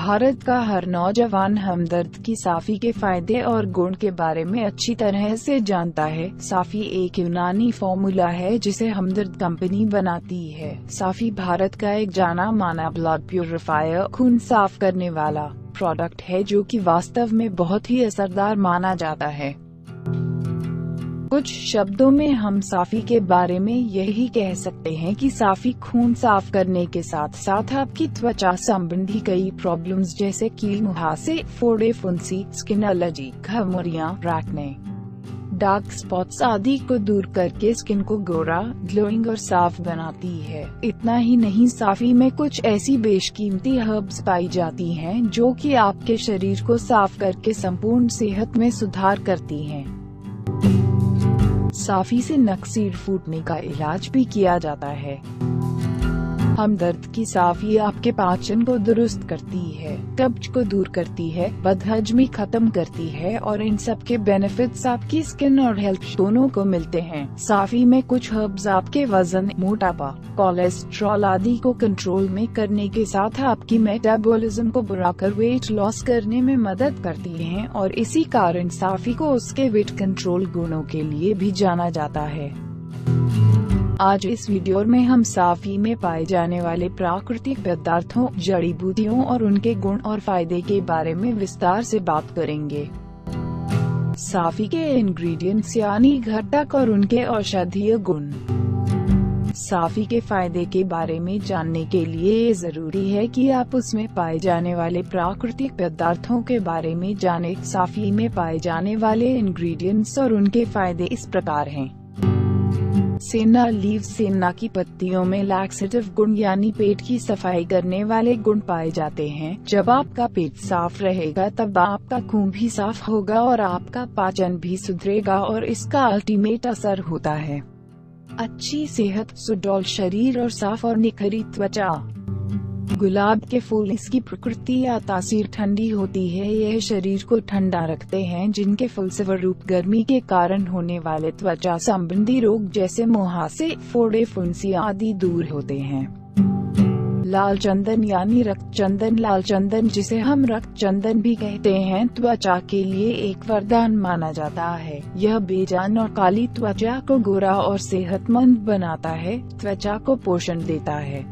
भारत का हर नौजवान हमदर्द की साफी के फायदे और गुण के बारे में अच्छी तरह से जानता है। साफी एक यूनानी फॉर्मूला है जिसे हमदर्द कंपनी बनाती है। साफी भारत का एक जाना माना ब्लड प्यूरिफायर, खून साफ करने वाला प्रोडक्ट है जो कि वास्तव में बहुत ही असरदार माना जाता है। कुछ शब्दों में हम साफी के बारे में यही कह सकते हैं कि साफी खून साफ करने के साथ साथ आपकी त्वचा संबंधी कई प्रॉब्लम्स जैसे कील, मुहासे, फोड़े, फुंसी, स्किन एलर्जी, घमौरियां, एक्ने, डार्क स्पॉट्स आदि को दूर करके स्किन को गोरा, ग्लोइंग और साफ बनाती है। इतना ही नहीं, साफी में कुछ ऐसी बेशकीमती हर्ब्स पाई जाती हैं जो कि आपके शरीर को साफ करके संपूर्ण सेहत में सुधार करती हैं। साफी से नक्सीर फूटने का इलाज भी किया जाता है। हमदर्द की साफी आपके पाचन को दुरुस्त करती है, कब्ज को दूर करती है, बदहजमी खत्म करती है और इन सब के बेनिफिट्स आपकी स्किन और हेल्थ दोनों को मिलते हैं। साफी में कुछ हर्ब्स आपके वजन, मोटापा, कोलेस्ट्रॉल आदि को कंट्रोल में करने के साथ आपकी मेटाबॉलिज्म को बढ़ाकर वेट लॉस करने में मदद करती हैं और इसी कारण साफी को उसके वेट कंट्रोल गुणों के लिए भी जाना जाता है। आज इस वीडियो में हम साफी में पाए जाने वाले प्राकृतिक पदार्थों, जड़ी बूटियों और उनके गुण और फायदे के बारे में विस्तार से बात करेंगे। साफी के इंग्रेडिएंट्स यानी घटक और उनके औषधीय गुण। साफी के फायदे के बारे में जानने के लिए ये जरूरी है कि आप उसमें पाए जाने वाले प्राकृतिक पदार्थों के बारे में जानें। साफी में पाए जाने वाले इंग्रेडिएंट्स और उनके फायदे इस प्रकार हैं। सेना लीव, सेना की पत्तियों में लैक्सेटिव गुण यानी पेट की सफाई करने वाले गुण पाए जाते हैं। जब आपका पेट साफ रहेगा तब आपका खून भी साफ होगा और आपका पाचन भी सुधरेगा और इसका अल्टीमेट असर होता है अच्छी सेहत, सुडौल शरीर और साफ और निखरी त्वचा। गुलाब के फूल, इसकी प्रकृति या तासीर ठंडी होती है। यह शरीर को ठंडा रखते हैं, जिनके फलस्वरूप गर्मी के कारण होने वाले त्वचा संबंधी रोग जैसे मुहासे, फोड़े, फुंसी आदि दूर होते हैं। लाल चंदन यानी रक्त चंदन, लाल चंदन जिसे हम रक्त चंदन भी कहते हैं, त्वचा के लिए एक वरदान माना जाता है। यह बेजान और काली त्वचा को गोरा और सेहतमंद बनाता है, त्वचा को पोषण देता है,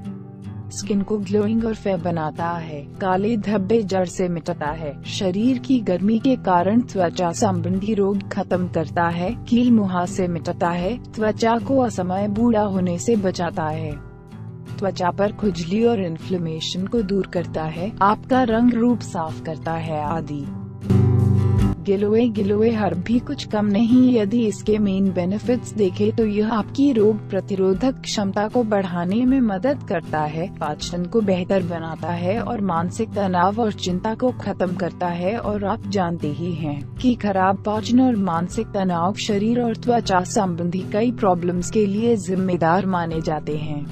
स्किन को ग्लोइंग और फेयर बनाता है, काले धब्बे जड़ से मिटाता है, शरीर की गर्मी के कारण त्वचा संबंधी रोग खत्म करता है, कील मुहासे मिटाता है, त्वचा को असमय बूढ़ा होने से बचाता है, त्वचा पर खुजली और इन्फ्लेमेशन को दूर करता है, आपका रंग रूप साफ करता है आदि। गिलोय हर्ब भी कुछ कम नहीं। यदि इसके मेन बेनिफिट्स देखें तो यह आपकी रोग प्रतिरोधक क्षमता को बढ़ाने में मदद करता है, पाचन को बेहतर बनाता है और मानसिक तनाव और चिंता को खत्म करता है। और आप जानते ही हैं कि खराब पाचन और मानसिक तनाव शरीर और त्वचा संबंधी कई प्रॉब्लम्स के लिए जिम्मेदार माने जाते हैं।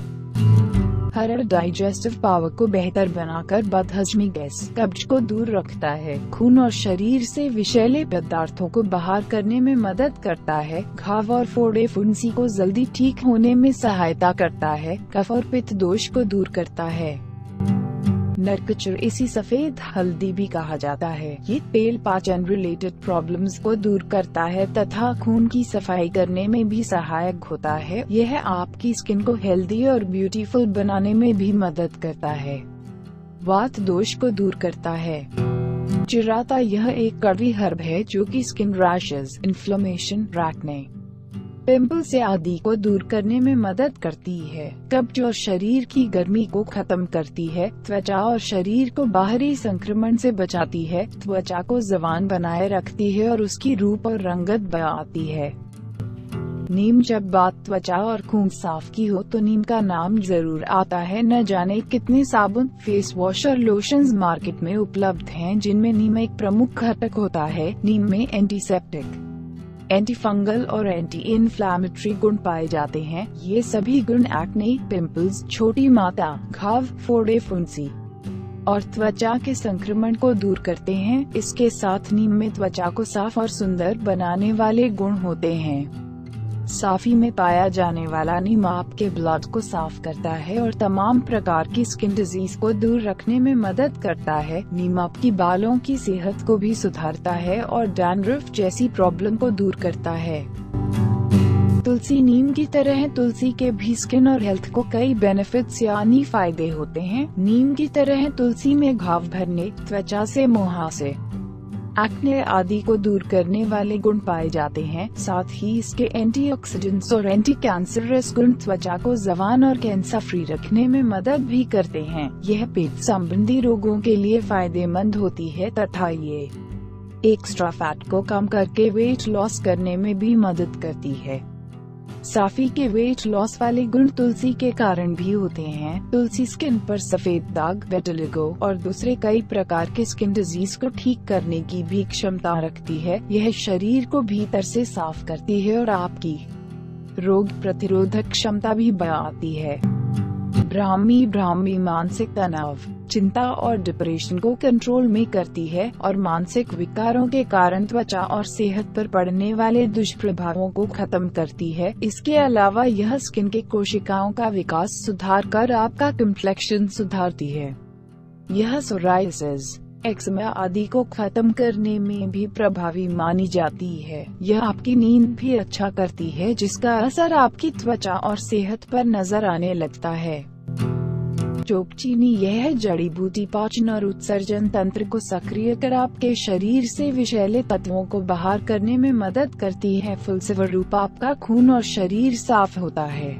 हर्ब डाइजेस्टिव पावर को बेहतर बनाकर बदहजमी, गैस, कब्ज को दूर रखता है, खून और शरीर से विषैले पदार्थों को बाहर करने में मदद करता है, घाव और फोड़े फुंसी को जल्दी ठीक होने में सहायता करता है, कफ और पित्त दोष को दूर करता है। नरकचुर, इसी सफेद हल्दी भी कहा जाता है, ये तेल पाचन रिलेटेड प्रॉब्लम्स को दूर करता है तथा खून की सफाई करने में भी सहायक होता है। यह आपकी स्किन को हेल्दी और ब्यूटीफुल बनाने में भी मदद करता है, वात दोष को दूर करता है। चिराता, यह एक कड़वी हर्ब है जो कि skin rashes, inflammation, acne, pimples आदि को दूर करने में मदद करती है, कब्ज और शरीर की गर्मी को खत्म करती है, त्वचा और शरीर को बाहरी संक्रमण से बचाती है, त्वचा को जवान बनाए रखती है और उसकी रूप और रंगत बढ़ाती है। नीम, जब बात त्वचा और खून साफ की हो तो नीम का नाम जरूर आता है। न जाने कितने साबुन, फेस वॉश और लोशंस मार्केट में उपलब्ध हैं जिनमें नीम एक प्रमुख घटक होता है। नीम में एंटीसेप्टिक, एंटी फंगल और एंटी इन्फ्लामेटरी गुण पाए जाते हैं। ये सभी गुण एक्ने, पिंपल्स, छोटी माता, घाव, फोड़े, फुंसी और त्वचा के संक्रमण को दूर करते हैं। इसके साथ नीम में त्वचा को साफ और सुंदर बनाने वाले गुण होते हैं। साफी में पाया जाने वाला नीम आपके ब्लड को साफ करता है और तमाम प्रकार की स्किन डिजीज को दूर रखने में मदद करता है। नीम आपकी बालों की सेहत को भी सुधारता है और डैंड्रफ जैसी प्रॉब्लम को दूर करता है। तुलसी नीम की तरह तुलसी के भी स्किन और हेल्थ को कई बेनिफिट्स यानी फायदे होते हैं। नीम की तरह तुलसी में घाव भरने, त्वचा से मुहासे, एक्ने आदि को दूर करने वाले गुण पाए जाते हैं। साथ ही इसके एंटीऑक्सीडेंट्स और एंटी कैंसरस गुण त्वचा को जवान और कैंसर फ्री रखने में मदद भी करते हैं। यह पेट संबंधी रोगों के लिए फायदेमंद होती है तथा ये एक्स्ट्रा फैट को कम करके वेट लॉस करने में भी मदद करती है। साफी के वेट लॉस वाले गुण तुलसी के कारण भी होते हैं। तुलसी स्किन पर सफेद दाग, वेटिलिगो और दूसरे कई प्रकार के स्किन डिजीज को ठीक करने की भी क्षमता रखती है। यह शरीर को भीतर से साफ करती है और आपकी रोग प्रतिरोधक क्षमता भी बढ़ाती है। ब्राह्मी मानसिक तनाव, चिंता और डिप्रेशन को कंट्रोल में करती है और मानसिक विकारों के कारण त्वचा और सेहत पर पड़ने वाले दुष्प्रभावों को खत्म करती है। इसके अलावा यह स्किन के कोशिकाओं का विकास सुधार कर आपका कम्प्लेक्शन सुधारती है। यह सोराइसिस, एक्जिमा आदि को खत्म करने में भी प्रभावी मानी जाती है। यह आपकी नींद भी अच्छा करती है, जिसका असर आपकी त्वचा और सेहत पर नजर आने लगता है। चोपचीनी, यह जड़ी बूटी पाचन और उत्सर्जन तंत्र को सक्रिय कर आपके शरीर से विषैले तत्वों को बाहर करने में मदद करती है। फलस्वरूप आपका खून और शरीर साफ होता है।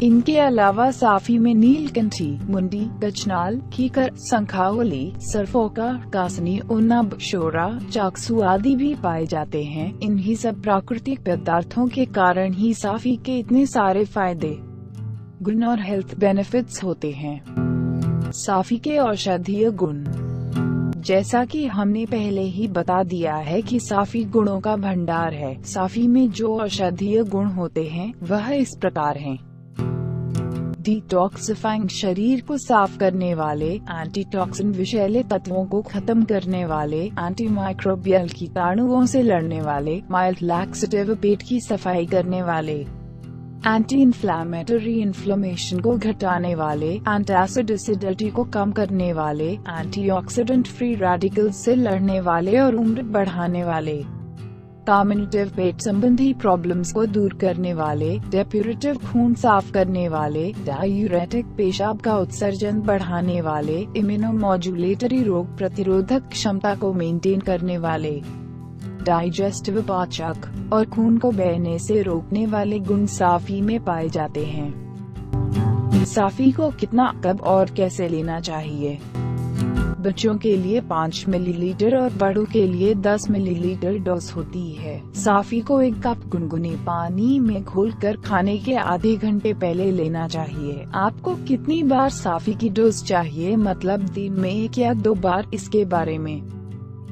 इनके अलावा साफी में नीलकंठी, मुंडी, कचनाल, कीकर, शंखावली, सरफोका, कासनी, उन्नब, शोरा, चाकसू आदि भी पाए जाते हैं। इन्हीं सब प्राकृतिक पदार्थों के कारण ही साफी के इतने सारे फायदे, गुण और हेल्थ बेनिफिट्स होते हैं। साफी के औषधीय गुण, जैसा कि हमने पहले ही बता दिया है कि साफी गुणों का भंडार है। साफी में जो औषधीय गुण होते हैं वह इस प्रकार हैं। डिटॉक्सिफाइंग, शरीर को साफ करने वाले, एंटीटॉक्सिन, विषैले तत्वों को खत्म करने वाले, एंटीमाइक्रोबियल, कीटाणुओं से लड़ने वाले, माइल्ड लैक्सेटिव, पेट की सफाई करने वाले, एंटी इन्फ्लेमेटरी, इन्फ्लेमेशन को घटाने वाले, एंटासिड, एसिडिटी को कम करने वाले, एंटीऑक्सीडेंट, फ्री रेडिकल्स से लड़ने वाले और उम्र बढ़ाने वाले, कम्युनिटिव, पेट संबंधी प्रॉब्लम्स को दूर करने वाले, डेप्यूरेटिव, खून साफ करने वाले, डायूरेटिक, पेशाब का उत्सर्जन बढ़ाने वाले, इम्यूनोमॉड्यूलेटरी, रोग प्रतिरोधक क्षमता को मेंटेन करने वाले, डाइजेस्टिव, पाचक और खून को बहने से रोकने वाले गुण साफी में पाए जाते हैं। साफी को कितना, कब और कैसे लेना चाहिए? बच्चों के लिए 5 मिलीलीटर और बड़ों के लिए 10 मिलीलीटर डोज होती है। साफी को 1 कप गुनगुने पानी में घोलकर खाने के आधे घंटे पहले लेना चाहिए। आपको कितनी बार साफी की डोज चाहिए, मतलब दिन में 1 या 2 बार, इसके बारे में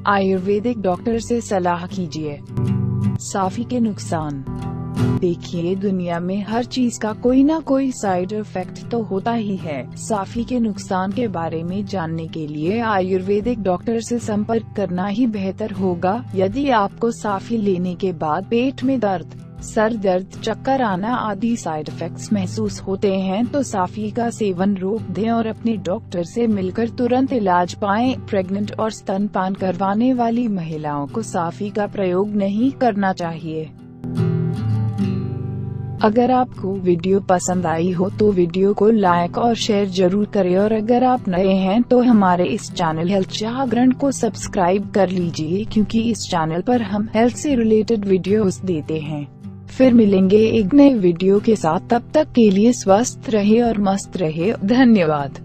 आयुर्वेदिक डॉक्टर से सलाह कीजिए। साफी के नुकसान, देखिए, दुनिया में हर चीज का कोई ना कोई साइड इफेक्ट तो होता ही है। साफी के नुकसान के बारे में जानने के लिए आयुर्वेदिक डॉक्टर से संपर्क करना ही बेहतर होगा। यदि आपको साफी लेने के बाद पेट में दर्द, सर दर्द, चक्कर आना आदि साइड इफेक्ट्स महसूस होते हैं तो साफी का सेवन रोक दें और अपने डॉक्टर से मिलकर तुरंत इलाज पाएं। प्रेग्नेंट और स्तनपान करवाने वाली महिलाओं को साफी का प्रयोग नहीं करना चाहिए। अगर आपको वीडियो पसंद आई हो तो वीडियो को लाइक और शेयर जरूर करें और अगर आप नए हैं तो हमारे इस चैनल हेल्थ जागरण को सब्सक्राइब कर लीजिए, क्योंकि इस चैनल पर हम हेल्थ से रिलेटेड वीडियोस देते हैं। फिर मिलेंगे एक नए वीडियो के साथ, तब तक के लिए स्वस्थ रहे और मस्त रहे। धन्यवाद।